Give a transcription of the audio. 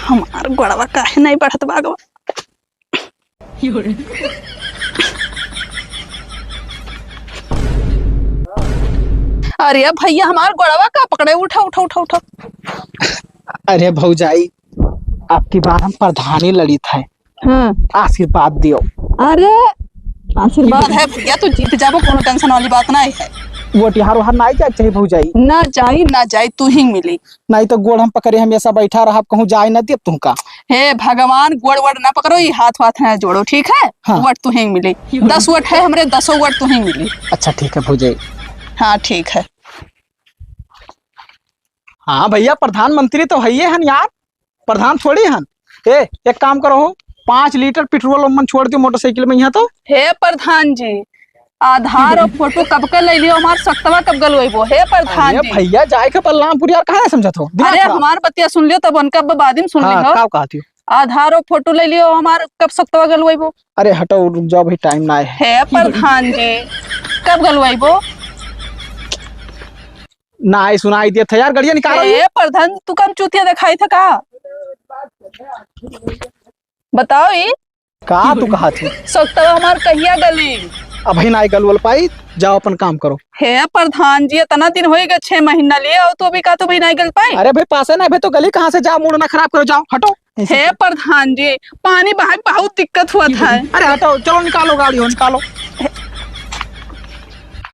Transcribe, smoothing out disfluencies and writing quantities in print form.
हमार गोड़वा काहे नहीं बढ़त बागवा। अरे भैया हमार गोड़वा का पकड़े, उठा उठा उठा उठा। अरे भौजाई, आपकी बार हम प्रधानी ललित है। आशीर्वाद दियो। अरे आशीर्वाद है भैया, तू जीत जाबो, कोनो टेंशन वाली बात नहीं है। वो तिहार वहार ना जाए चाहिए भौजाई। ना जाई तू ही मिली। नहीं तो गोड़ हम पकड़े हमेशा बैठा रहा, कहूँ जाए ना दे तुमका। हे भगवान, गोड़ वड़ ना पकड़ो, ये हाथ वाथ है जोड़ो, ठीक है। हाँ। वट तू ही मिली, 10 वट है हमरे, 10 वट तू ही मिली। अच्छा ठीक है भौजाई। हाँ ठीक है। हाँ भैया, प्रधानमंत्री तो है ही हन यार, प्रधान थोड़ी हन। एक काम करो, 5 लीटर पेट्रोल उमन छोड़ दियो मोटरसाइकिल में यहाँ तो। हे प्रधान जी, आधार और फोटो कब का ले लियो, हमार सख्तवा कब गलवेबो। हे प्रधान जी भैया जाए के बलरामपुर यार, कहाँ समझत हो। अरे हमार बतिया सुन लियो तब उनका बाद में सुन लियो। का कहती हो? आधार और फोटो ले लियो, हमार कब सख्तवा गलवेबो। अरे हटो, रुक जाओ भाई, टाइम ना है। हे प्रधान जी कब गलवेबो। ना ही सुनाई दिया था यार, गड़िया निकालो। हे प्रधान, तू कम चूतिया दिखाई था का, बताओ ये का तू कहा थी? सख्तवा हमार कहिया गली। अभी ना गलवल पाई, जाओ अपन काम करो। हे प्रधान जी, इतना दिन हो गए, 6 महीना लिए और तो अभी का तो भी नहीं गल पाई। अरे भाई पास है ना, भाई तो गली कहाँ से, जाओ, मूड ना खराब करो, जाओ हटो। हे प्रधान जी, पानी बहा बहुत दिक्कत हुआ था। अरे हटो, चलो निकालो गाड़ी हो, निकालो।